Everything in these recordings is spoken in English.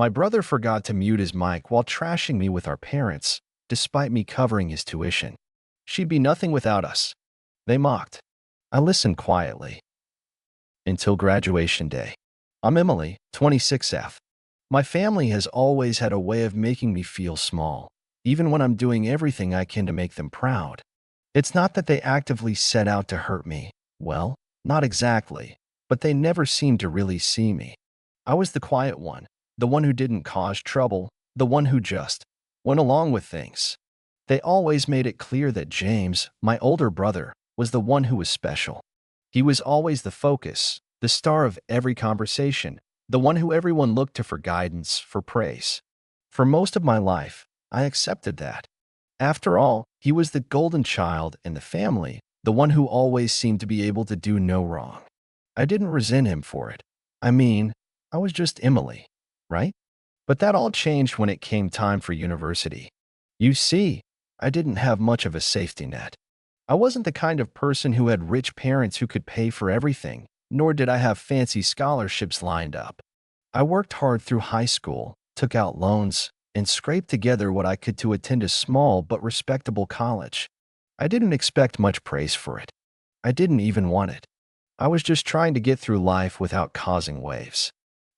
My brother forgot to mute his mic while trashing me with our parents, despite me covering his tuition. She'd be nothing without us. They mocked. I listened quietly. Until graduation day. I'm Emily, 26F. My family has always had a way of making me feel small, even when I'm doing everything I can to make them proud. It's not that they actively set out to hurt me. Well, not exactly, but they never seemed to really see me. I was the quiet one, the one who didn't cause trouble, the one who just went along with things. They always made it clear that James, my older brother, was the one who was special. He was always the focus, the star of every conversation, the one who everyone looked to for guidance, for praise. For most of my life, I accepted that. After all, he was the golden child in the family, the one who always seemed to be able to do no wrong. I didn't resent him for it. I mean, I was just Emily, right? But that all changed when it came time for university. You see, I didn't have much of a safety net. I wasn't the kind of person who had rich parents who could pay for everything, nor did I have fancy scholarships lined up. I worked hard through high school, took out loans, and scraped together what I could to attend a small but respectable college. I didn't expect much praise for it. I didn't even want it. I was just trying to get through life without causing waves.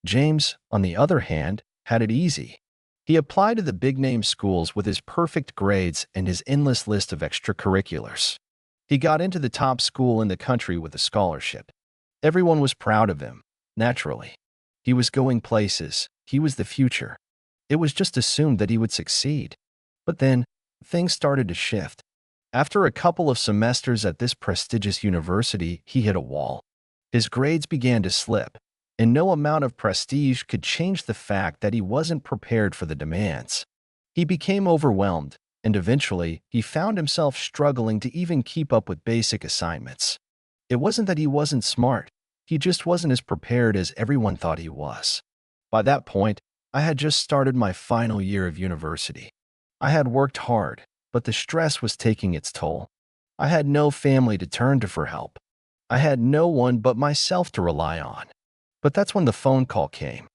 James, on the other hand, had it easy. He applied to the big-name schools with his perfect grades and his endless list of extracurriculars. He got into the top school in the country with a scholarship. Everyone was proud of him, naturally. He was going places. He was the future. It was just assumed that he would succeed. But then, things started to shift. After a couple of semesters at this prestigious university, he hit a wall. His grades began to slip, and no amount of prestige could change the fact that he wasn't prepared for the demands. He became overwhelmed, and eventually, he found himself struggling to even keep up with basic assignments. It wasn't that he wasn't smart. He just wasn't as prepared as everyone thought he was. By that point, I had just started my final year of university. I had worked hard, but the stress was taking its toll. I had no family to turn to for help. I had no one but myself to rely on. But that's when the phone call came.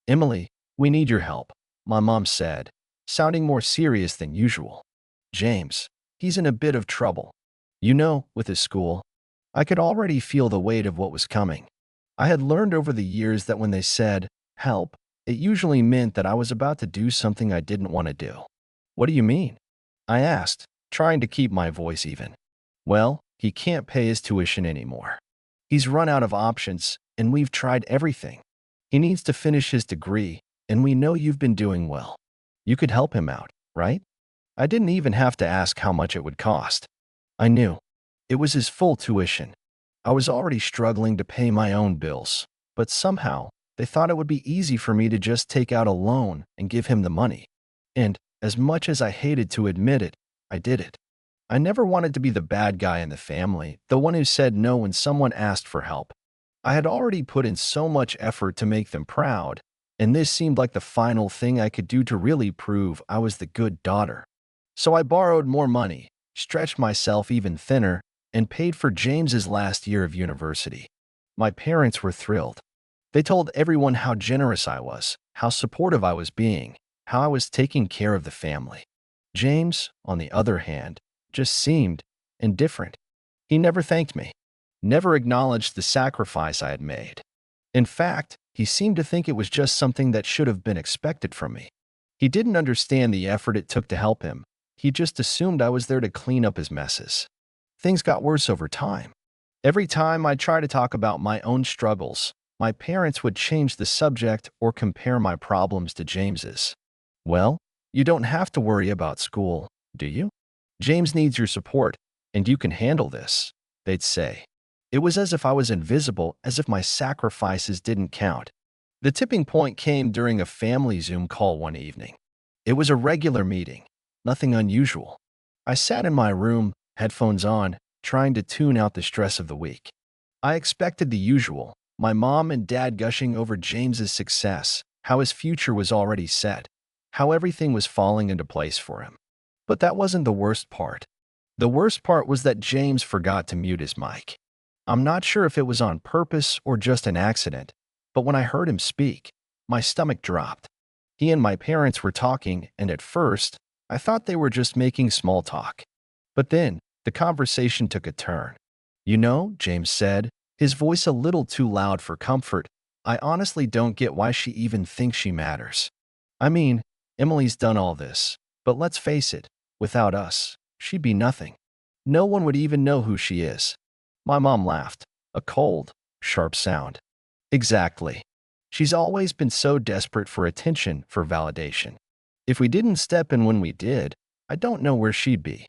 "Emily, we need your help," my mom said, sounding more serious than usual. "James, he's in a bit of trouble. You know, with his school." I could already feel the weight of what was coming. I had learned over the years that when they said, "help," it usually meant that I was about to do something I didn't want to do. "What do you mean?" I asked, trying to keep my voice even. "Well, he can't pay his tuition anymore. He's run out of options, and we've tried everything. He needs to finish his degree, and we know you've been doing well. You could help him out, right?" I didn't even have to ask how much it would cost. I knew. It was his full tuition. I was already struggling to pay my own bills, but somehow, they thought it would be easy for me to just take out a loan and give him the money. And, as much as I hated to admit it, I did it. I never wanted to be the bad guy in the family, the one who said no when someone asked for help. I had already put in so much effort to make them proud, and this seemed like the final thing I could do to really prove I was the good daughter. So I borrowed more money, stretched myself even thinner, and paid for James's last year of university. My parents were thrilled. They told everyone how generous I was, how supportive I was being, how I was taking care of the family. James, on the other hand, just seemed indifferent. He never thanked me, never acknowledged the sacrifice I had made. In fact, he seemed to think it was just something that should have been expected from me. He didn't understand the effort it took to help him. He just assumed I was there to clean up his messes. Things got worse over time. Every time I tried to talk about my own struggles, my parents would change the subject or compare my problems to James's. "Well, you don't have to worry about school, do you? James needs your support, and you can handle this," they'd say. It was as if I was invisible, as if my sacrifices didn't count. The tipping point came during a family Zoom call one evening. It was a regular meeting, nothing unusual. I sat in my room, headphones on, trying to tune out the stress of the week. I expected the usual, my mom and dad gushing over James's success, how his future was already set, how everything was falling into place for him. But that wasn't the worst part. The worst part was that James forgot to mute his mic. I'm not sure if it was on purpose or just an accident, but when I heard him speak, my stomach dropped. He and my parents were talking, and at first, I thought they were just making small talk. But then, the conversation took a turn. You know, James said, his voice a little too loud for comfort, I honestly don't get why she even thinks she matters. I mean, Emily's done all this, but let's face it, without us, she'd be nothing. No one would even know who she is. My mom laughed, a cold, sharp sound. Exactly. She's always been so desperate for attention, for validation. If we didn't step in when we did, I don't know where she'd be.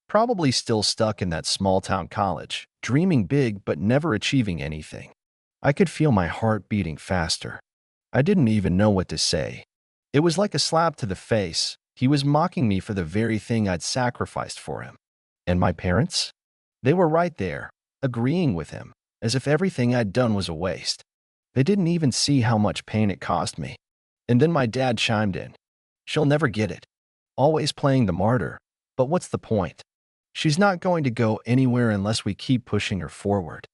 Probably still stuck in that small-town college, dreaming big but never achieving anything. I could feel my heart beating faster. I didn't even know what to say. It was like a slap to the face. He was mocking me for the very thing I'd sacrificed for him. And my parents? They were right there, agreeing with him, as if everything I'd done was a waste. They didn't even see how much pain it cost me. And then my dad chimed in. She'll never get it. Always playing the martyr. But what's the point? She's not going to go anywhere unless we keep pushing her forward.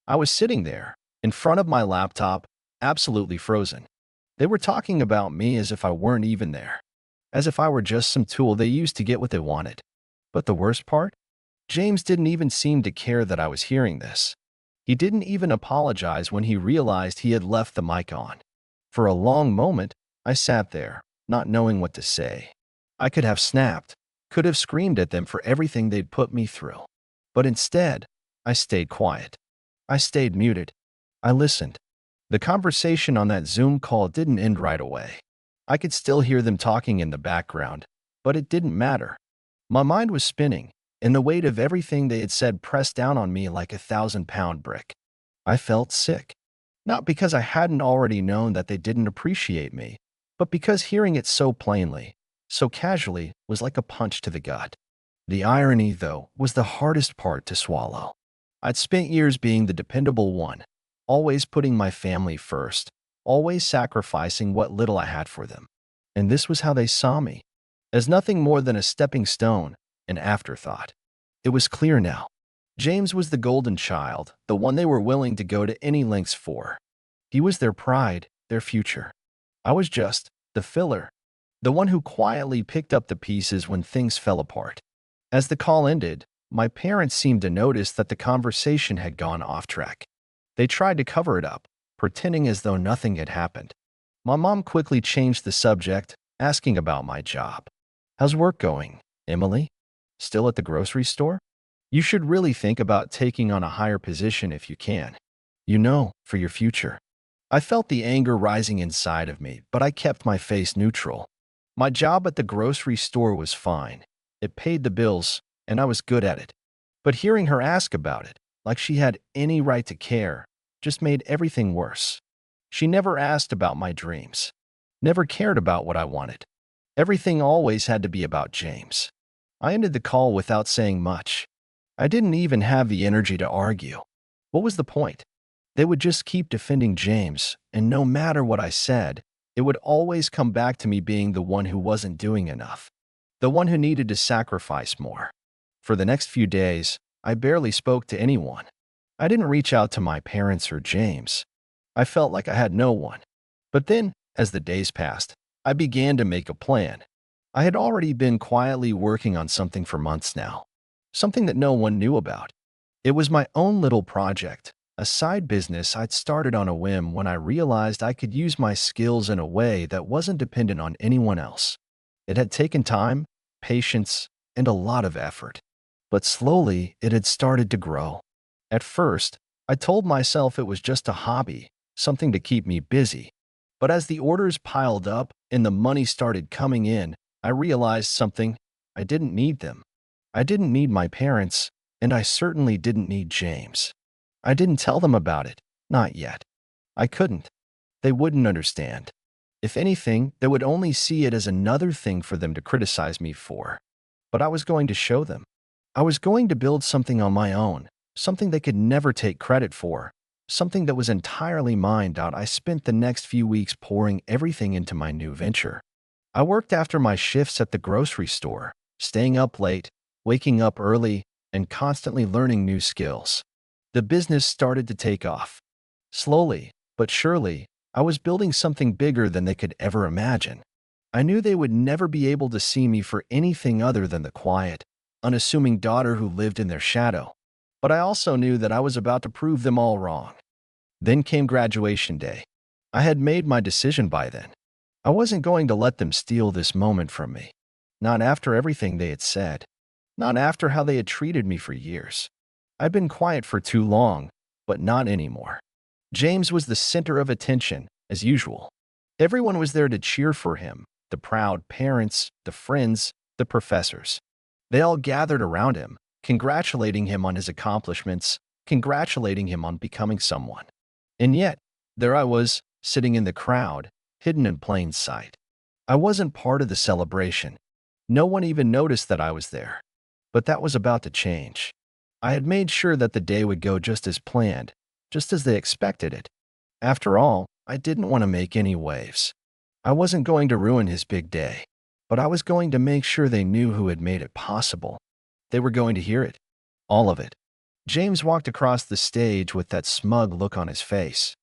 I was sitting there, in front of my laptop, absolutely frozen. They were talking about me as if I weren't even there. As if I were just some tool they used to get what they wanted. But the worst part? James didn't even seem to care that I was hearing this. He didn't even apologize when he realized he had left the mic on. For a long moment, I sat there, not knowing what to say. I could have snapped, could have screamed at them for everything they'd put me through. But instead, I stayed quiet. I stayed muted. I listened. The conversation on that Zoom call didn't end right away. I could still hear them talking in the background, but it didn't matter. My mind was spinning, and the weight of everything they had said pressed down on me like a 1,000-pound brick. I felt sick. Not because I hadn't already known that they didn't appreciate me, but because hearing it so plainly, so casually, was like a punch to the gut. The irony, though, was the hardest part to swallow. I'd spent years being the dependable one, always putting my family first, always sacrificing what little I had for them. And this was how they saw me, as nothing more than a stepping stone, an afterthought. It was clear now. James was the golden child, the one they were willing to go to any lengths for. He was their pride, their future. I was just the filler, the one who quietly picked up the pieces when things fell apart. As the call ended, my parents seemed to notice that the conversation had gone off track. They tried to cover it up, pretending as though nothing had happened. My mom quickly changed the subject, asking about my job. How's work going, Emily? Still at the grocery store? You should really think about taking on a higher position if you can. You know, for your future. I felt the anger rising inside of me, but I kept my face neutral. My job at the grocery store was fine. It paid the bills, and I was good at it. But hearing her ask about it, like she had any right to care, just made everything worse. She never asked about my dreams, never cared about what I wanted. Everything always had to be about James. I ended the call without saying much. I didn't even have the energy to argue. What was the point? They would just keep defending James, and no matter what I said, it would always come back to me being the one who wasn't doing enough, the one who needed to sacrifice more. For the next few days, I barely spoke to anyone. I didn't reach out to my parents or James. I felt like I had no one. But then, as the days passed, I began to make a plan. I had already been quietly working on something for months now, something that no one knew about. It was my own little project, a side business I'd started on a whim when I realized I could use my skills in a way that wasn't dependent on anyone else. It had taken time, patience, and a lot of effort. But slowly, it had started to grow. At first, I told myself it was just a hobby, something to keep me busy. But as the orders piled up and the money started coming in, I realized something. I didn't need them. I didn't need my parents, and I certainly didn't need James. I didn't tell them about it, not yet. I couldn't. They wouldn't understand. If anything, they would only see it as another thing for them to criticize me for. But I was going to show them. I was going to build something on my own, something they could never take credit for, something that was entirely mine. I spent the next few weeks pouring everything into my new venture. I worked after my shifts at the grocery store, staying up late, waking up early, and constantly learning new skills. The business started to take off. Slowly, but surely, I was building something bigger than they could ever imagine. I knew they would never be able to see me for anything other than the quiet, unassuming daughter who lived in their shadow. But I also knew that I was about to prove them all wrong. Then came graduation day. I had made my decision by then. I wasn't going to let them steal this moment from me. Not after everything they had said. Not after how they had treated me for years. I'd been quiet for too long, but not anymore. James was the center of attention, as usual. Everyone was there to cheer for him, the proud parents, the friends, the professors. They all gathered around him, congratulating him on his accomplishments, congratulating him on becoming someone. And yet, there I was, sitting in the crowd, hidden in plain sight. I wasn't part of the celebration. No one even noticed that I was there. But that was about to change. I had made sure that the day would go just as planned, just as they expected it. After all, I didn't want to make any waves. I wasn't going to ruin his big day, but I was going to make sure they knew who had made it possible. They were going to hear it. All of it. James walked across the stage with that smug look on his face.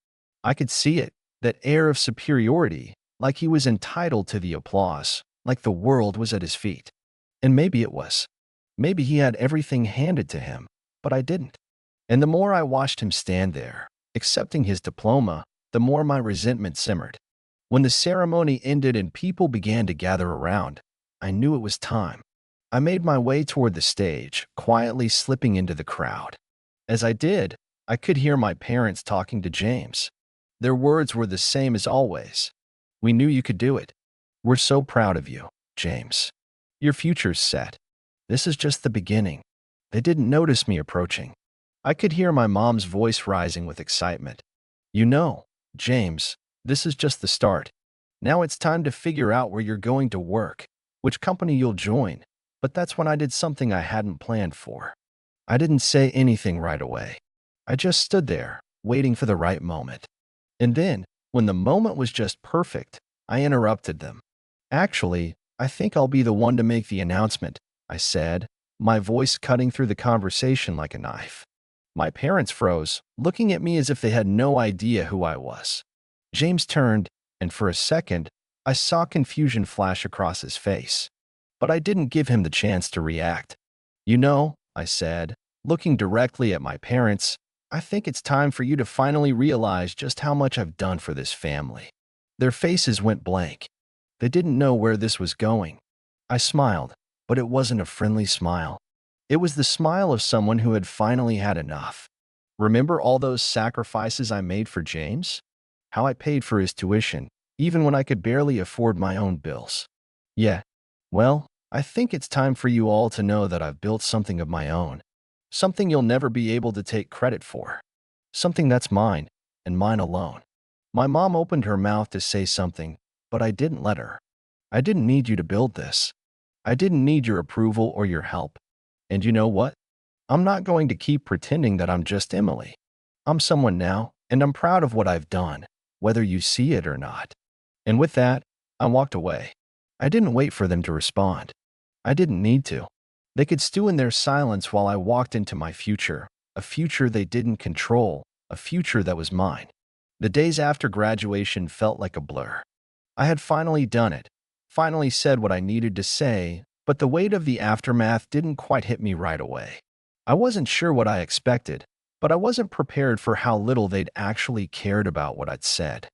I could see it, that air of superiority, like he was entitled to the applause, like the world was at his feet. And maybe it was. Maybe he had everything handed to him, but I didn't. And the more I watched him stand there, accepting his diploma, the more my resentment simmered. When the ceremony ended and people began to gather around, I knew it was time. I made my way toward the stage, quietly slipping into the crowd. As I did, I could hear my parents talking to James. Their words were the same as always. "We knew you could do it. We're so proud of you, James. Your future's set. This is just the beginning." They didn't notice me approaching. I could hear my mom's voice rising with excitement. "You know, James, this is just the start. Now it's time to figure out where you're going to work, which company you'll join." But that's when I did something I hadn't planned for. I didn't say anything right away. I just stood there, waiting for the right moment. And then, when the moment was just perfect, I interrupted them. "Actually, I think I'll be the one to make the announcement," I said, my voice cutting through the conversation like a knife. My parents froze, looking at me as if they had no idea who I was. James turned, and for a second, I saw confusion flash across his face. But I didn't give him the chance to react. "You know," I said, looking directly at my parents, "I think it's time for you to finally realize just how much I've done for this family." Their faces went blank. They didn't know where this was going. I smiled, but it wasn't a friendly smile. It was the smile of someone who had finally had enough. Remember all those sacrifices I made for James? How I paid for his tuition, even when I could barely afford my own bills. Yeah. Well, I think it's time for you all to know that I've built something of my own. Something you'll never be able to take credit for. Something that's mine, and mine alone. My mom opened her mouth to say something, but I didn't let her. "I didn't need you to build this. I didn't need your approval or your help. And you know what? I'm not going to keep pretending that I'm just Emily. I'm someone now, and I'm proud of what I've done, whether you see it or not." And with that, I walked away. I didn't wait for them to respond. I didn't need to. They could stew in their silence while I walked into my future, a future they didn't control, a future that was mine. The days after graduation felt like a blur. I had finally done it, finally said what I needed to say, but the weight of the aftermath didn't quite hit me right away. I wasn't sure what I expected, but I wasn't prepared for how little they'd actually cared about what I'd said.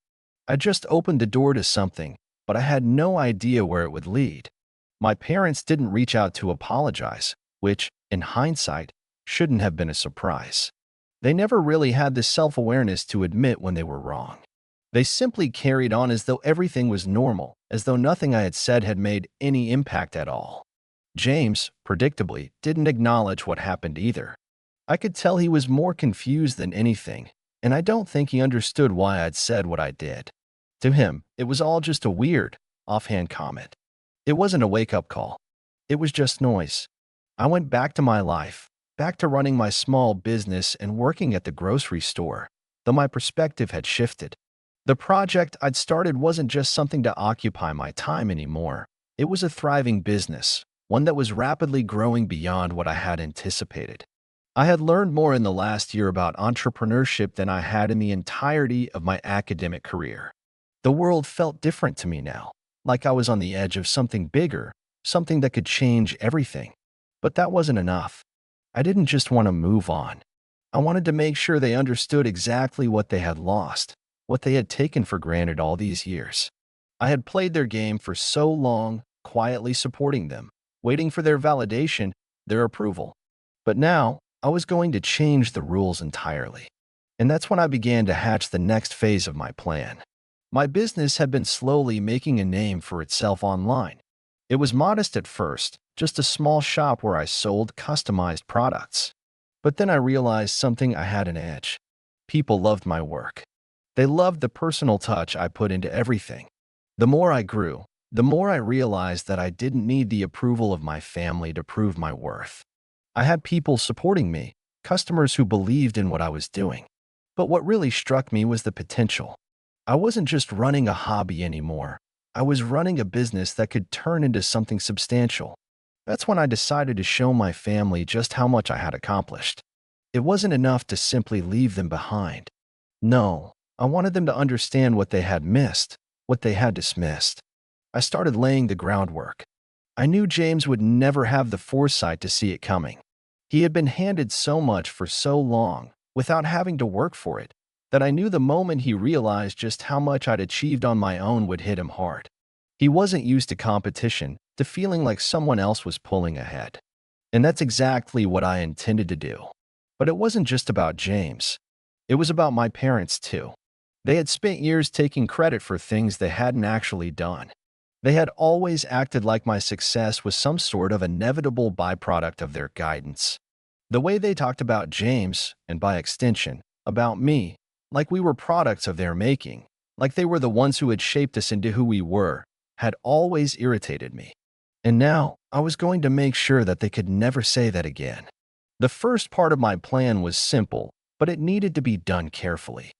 I just opened the door to something, but I had no idea where it would lead. My parents didn't reach out to apologize, which, in hindsight, shouldn't have been a surprise. They never really had the self-awareness to admit when they were wrong. They simply carried on as though everything was normal, as though nothing I had said had made any impact at all. James, predictably, didn't acknowledge what happened either. I could tell he was more confused than anything, and I don't think he understood why I'd said what I did. To him, it was all just a weird, offhand comment. It wasn't a wake-up call. It was just noise. I went back to my life, back to running my small business and working at the grocery store, though my perspective had shifted. The project I'd started wasn't just something to occupy my time anymore. It was a thriving business, one that was rapidly growing beyond what I had anticipated. I had learned more in the last year about entrepreneurship than I had in the entirety of my academic career. The world felt different to me now. like I was on the edge of something bigger, something that could change everything. But that wasn't enough. I didn't just want to move on. I wanted to make sure they understood exactly what they had lost, what they had taken for granted all these years. I had played their game for so long, quietly supporting them, waiting for their validation, their approval. But now, I was going to change the rules entirely. And that's when I began to hatch the next phase of my plan. My business had been slowly making a name for itself online. It was modest at first, just a small shop where I sold customized products. But then I realized something I had an edge. People loved my work. They loved the personal touch I put into everything. The more I grew, the more I realized that I didn't need the approval of my family to prove my worth. I had people supporting me, customers who believed in what I was doing. But what really struck me was the potential. I wasn't just running a hobby anymore. I was running a business that could turn into something substantial. That's when I decided to show my family just how much I had accomplished. It wasn't enough to simply leave them behind. No, I wanted them to understand what they had missed, what they had dismissed. I started laying the groundwork. I knew James would never have the foresight to see it coming. He had been handed so much for so long, without having to work for it, that I knew the moment he realized just how much I'd achieved on my own would hit him hard. He wasn't used to competition, to feeling like someone else was pulling ahead. And that's exactly what I intended to do. But it wasn't just about James. It was about my parents, too. They had spent years taking credit for things they hadn't actually done. They had always acted like my success was some sort of inevitable byproduct of their guidance. The way they talked about James, and by extension, about me, like we were products of their making, like they were the ones who had shaped us into who we were, had always irritated me. And now, I was going to make sure that they could never say that again. The first part of my plan was simple, but it needed to be done carefully.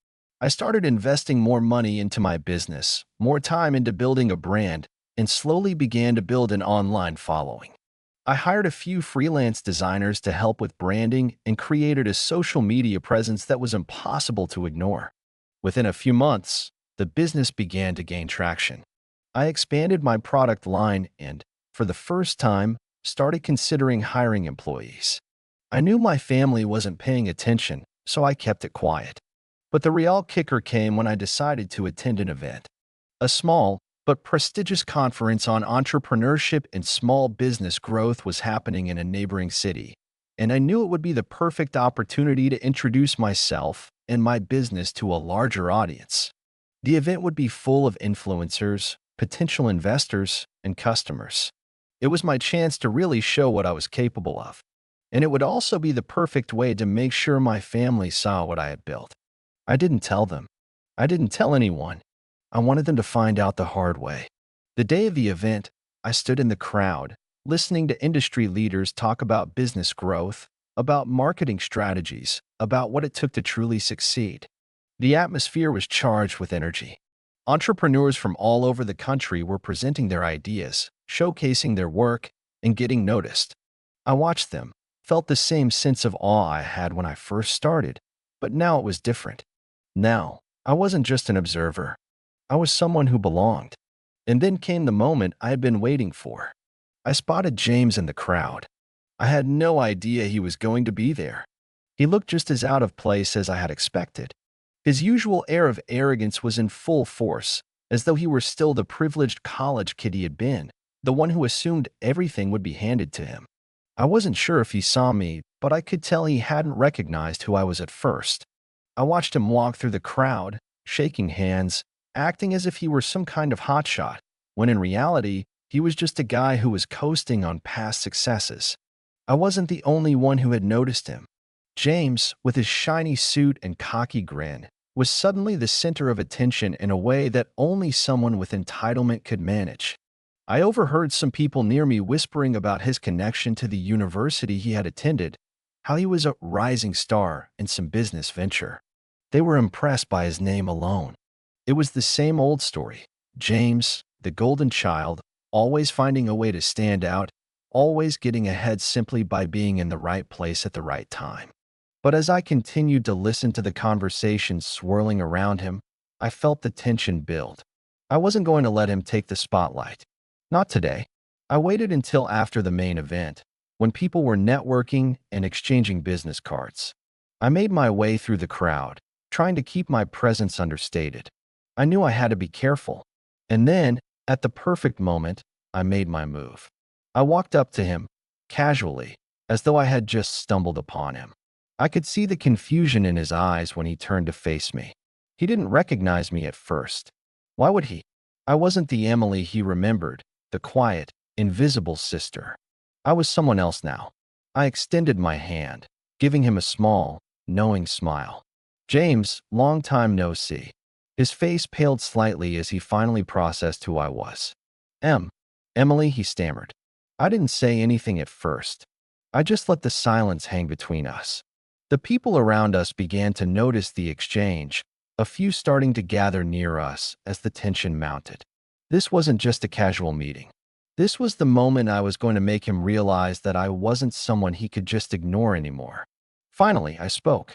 I started investing more money into my business, more time into building a brand, and slowly began to build an online following. I hired a few freelance designers to help with branding and created a social media presence that was impossible to ignore. Within a few months, the business began to gain traction. I expanded my product line and, for the first time, started considering hiring employees. I knew my family wasn't paying attention, so I kept it quiet. But the real kicker came when I decided to attend an event. A small, but prestigious conference on entrepreneurship and small business growth was happening in a neighboring city, and I knew it would be the perfect opportunity to introduce myself and my business to a larger audience. The event would be full of influencers, potential investors, and customers. It was my chance to really show what I was capable of, and it would also be the perfect way to make sure my family saw what I had built. I didn't tell them. I didn't tell anyone. I wanted them to find out the hard way. The day of the event, I stood in the crowd, listening to industry leaders talk about business growth, about marketing strategies, about what it took to truly succeed. The atmosphere was charged with energy. Entrepreneurs from all over the country were presenting their ideas, showcasing their work, and getting noticed. I watched them, felt the same sense of awe I had when I first started, but now it was different. Now, I wasn't just an observer. I was someone who belonged. And then came the moment I had been waiting for. I spotted James in the crowd. I had no idea he was going to be there. He looked just as out of place as I had expected. His usual air of arrogance was in full force, as though he were still the privileged college kid he had been, the one who assumed everything would be handed to him. I wasn't sure if he saw me, but I could tell he hadn't recognized who I was at first. I watched him walk through the crowd, shaking hands, acting as if he were some kind of hotshot, when in reality, he was just a guy who was coasting on past successes. I wasn't the only one who had noticed him. James, with his shiny suit and cocky grin, was suddenly the center of attention in a way that only someone with entitlement could manage. I overheard some people near me whispering about his connection to the university he had attended, how he was a rising star in some business venture. They were impressed by his name alone. It was the same old story. James, the golden child, always finding a way to stand out, always getting ahead simply by being in the right place at the right time. But as I continued to listen to the conversations swirling around him, I felt the tension build. I wasn't going to let him take the spotlight. Not today. I waited until after the main event, when people were networking and exchanging business cards. I made my way through the crowd, trying to keep my presence understated. I knew I had to be careful. And then, at the perfect moment, I made my move. I walked up to him, casually, as though I had just stumbled upon him. I could see the confusion in his eyes when he turned to face me. He didn't recognize me at first. Why would he? I wasn't the Emily he remembered, the quiet, invisible sister. I was someone else now. I extended my hand, giving him a small, knowing smile. James, long time no see. His face paled slightly as he finally processed who I was. Emily, he stammered. I didn't say anything at first. I just let the silence hang between us. The people around us began to notice the exchange, a few starting to gather near us as the tension mounted. This wasn't just a casual meeting. This was the moment I was going to make him realize that I wasn't someone he could just ignore anymore. Finally, I spoke.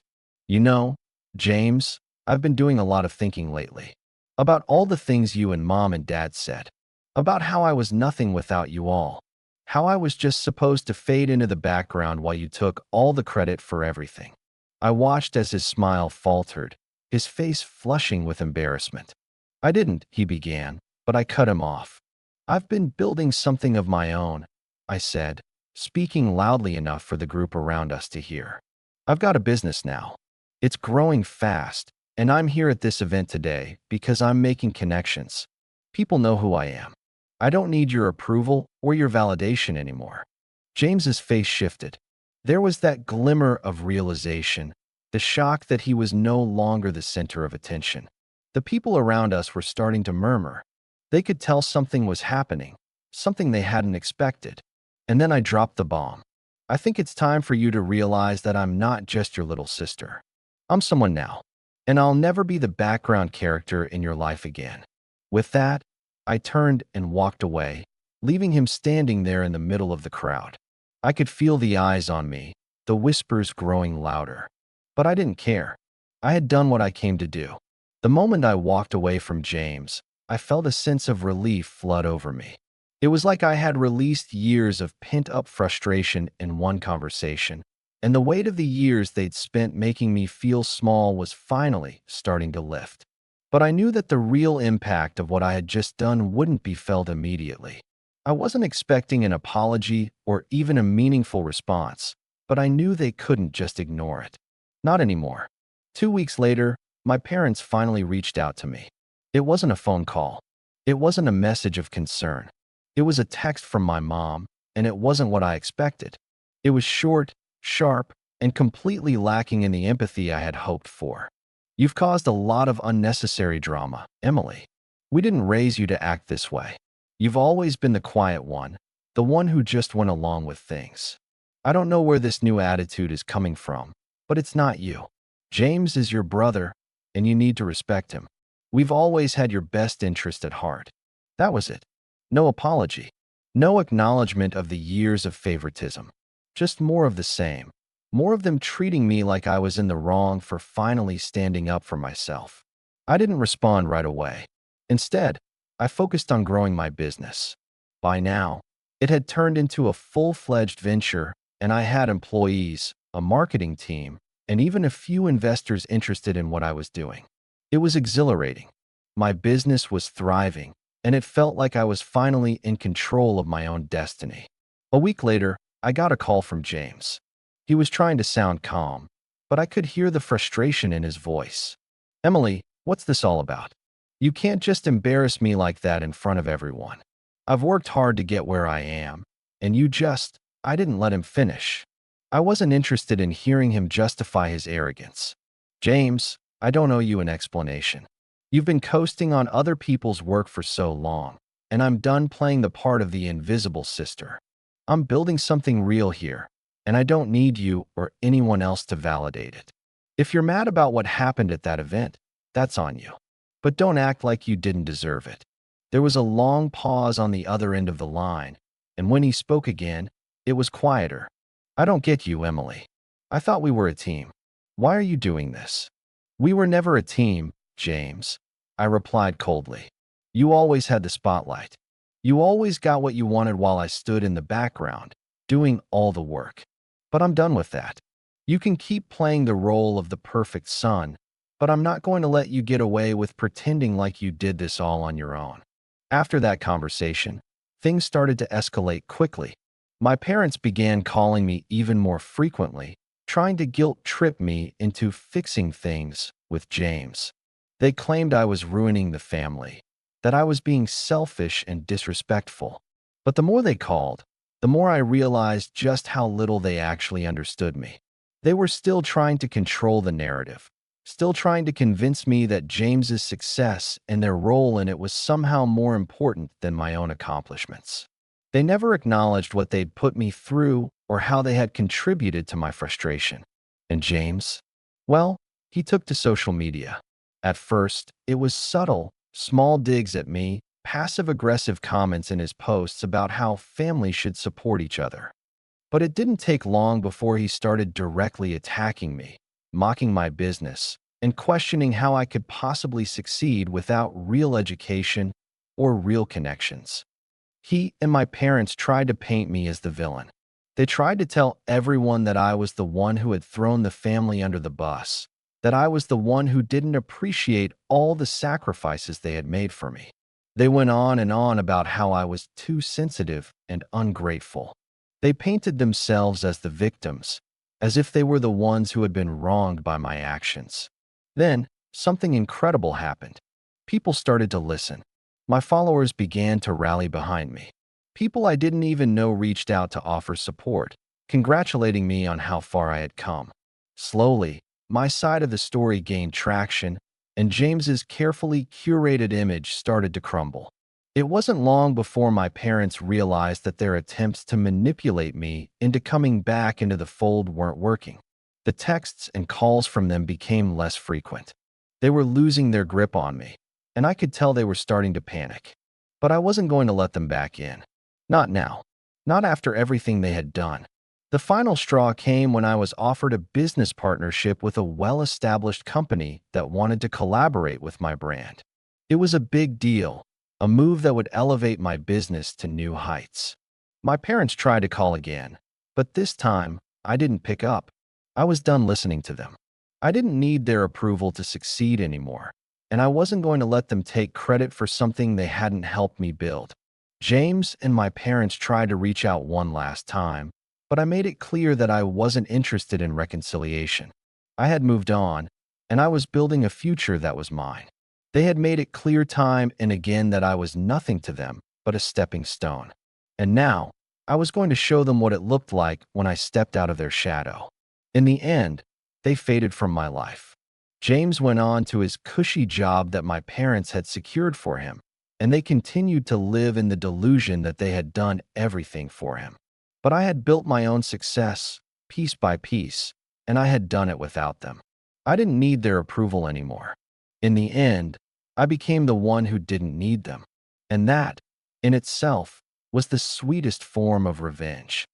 You know, James, I've been doing a lot of thinking lately. About all the things you and Mom and Dad said. About how I was nothing without you all. How I was just supposed to fade into the background while you took all the credit for everything. I watched as his smile faltered, his face flushing with embarrassment. I didn't, he began, but I cut him off. I've been building something of my own, I said, speaking loudly enough for the group around us to hear. I've got a business now. It's growing fast, and I'm here at this event today because I'm making connections. People know who I am. I don't need your approval or your validation anymore. James's face shifted. There was that glimmer of realization, the shock that he was no longer the center of attention. The people around us were starting to murmur. They could tell something was happening, something they hadn't expected. And then I dropped the bomb. I think it's time for you to realize that I'm not just your little sister. I'm someone now, and I'll never be the background character in your life again. With that, I turned and walked away, leaving him standing there in the middle of the crowd. I could feel the eyes on me, the whispers growing louder. But I didn't care. I had done what I came to do. The moment I walked away from James, I felt a sense of relief flood over me. It was like I had released years of pent-up frustration in one conversation, and the weight of the years they'd spent making me feel small was finally starting to lift. But I knew that the real impact of what I had just done wouldn't be felt immediately. I wasn't expecting an apology or even a meaningful response, but I knew they couldn't just ignore it. Not anymore. 2 weeks later, my parents finally reached out to me. It wasn't a phone call. It wasn't a message of concern. It was a text from my mom, and it wasn't what I expected. It was short, sharp, and completely lacking in the empathy I had hoped for. You've caused a lot of unnecessary drama, Emily. We didn't raise you to act this way. You've always been the quiet one, the one who just went along with things. I don't know where this new attitude is coming from, but it's not you. James is your brother, and you need to respect him. We've always had your best interest at heart. That was it. No apology. No acknowledgement of the years of favoritism. Just more of the same. More of them treating me like I was in the wrong for finally standing up for myself. I didn't respond right away. Instead, I focused on growing my business. By now, it had turned into a full-fledged venture, and I had employees, a marketing team, and even a few investors interested in what I was doing. It was exhilarating. My business was thriving, and it felt like I was finally in control of my own destiny. A week later, I got a call from James. He was trying to sound calm, but I could hear the frustration in his voice. Emily, what's this all about? You can't just embarrass me like that in front of everyone. I've worked hard to get where I am, and I didn't let him finish. I wasn't interested in hearing him justify his arrogance. James, I don't owe you an explanation. You've been coasting on other people's work for so long, and I'm done playing the part of the invisible sister. I'm building something real here, and I don't need you or anyone else to validate it. If you're mad about what happened at that event, that's on you. But don't act like you didn't deserve it. There was a long pause on the other end of the line, and when he spoke again, it was quieter. I don't get you, Emily. I thought we were a team. Why are you doing this? We were never a team, James, I replied coldly. You always had the spotlight. You always got what you wanted while I stood in the background, doing all the work. But I'm done with that. You can keep playing the role of the perfect son, but I'm not going to let you get away with pretending like you did this all on your own." After that conversation, things started to escalate quickly. My parents began calling me even more frequently, trying to guilt trip me into fixing things with James. They claimed I was ruining the family, that I was being selfish and disrespectful. But the more they called, the more I realized just how little they actually understood me. They were still trying to control the narrative, still trying to convince me that James's success and their role in it was somehow more important than my own accomplishments. They never acknowledged what they'd put me through or how they had contributed to my frustration. And James? Well, he took to social media. At first, it was subtle, small digs at me, passive-aggressive comments in his posts about how families should support each other. But it didn't take long before he started directly attacking me, mocking my business, and questioning how I could possibly succeed without real education or real connections. He and my parents tried to paint me as the villain. They tried to tell everyone that I was the one who had thrown the family under the bus, that I was the one who didn't appreciate all the sacrifices they had made for me. They went on and on about how I was too sensitive and ungrateful. They painted themselves as the victims, as if they were the ones who had been wronged by my actions. Then, something incredible happened. People started to listen. My followers began to rally behind me. People I didn't even know reached out to offer support, congratulating me on how far I had come. Slowly, my side of the story gained traction, and James's carefully curated image started to crumble. It wasn't long before my parents realized that their attempts to manipulate me into coming back into the fold weren't working. The texts and calls from them became less frequent. They were losing their grip on me, and I could tell they were starting to panic. But I wasn't going to let them back in. Not now. Not after everything they had done. The final straw came when I was offered a business partnership with a well-established company that wanted to collaborate with my brand. It was a big deal, a move that would elevate my business to new heights. My parents tried to call again, but this time I didn't pick up. I was done listening to them. I didn't need their approval to succeed anymore, and I wasn't going to let them take credit for something they hadn't helped me build. James and my parents tried to reach out one last time, but I made it clear that I wasn't interested in reconciliation. I had moved on, and I was building a future that was mine. They had made it clear time and again that I was nothing to them but a stepping stone. And now, I was going to show them what it looked like when I stepped out of their shadow. In the end, they faded from my life. James went on to his cushy job that my parents had secured for him, and they continued to live in the delusion that they had done everything for him. But I had built my own success, piece by piece, and I had done it without them. I didn't need their approval anymore. In the end, I became the one who didn't need them. And that, in itself, was the sweetest form of revenge.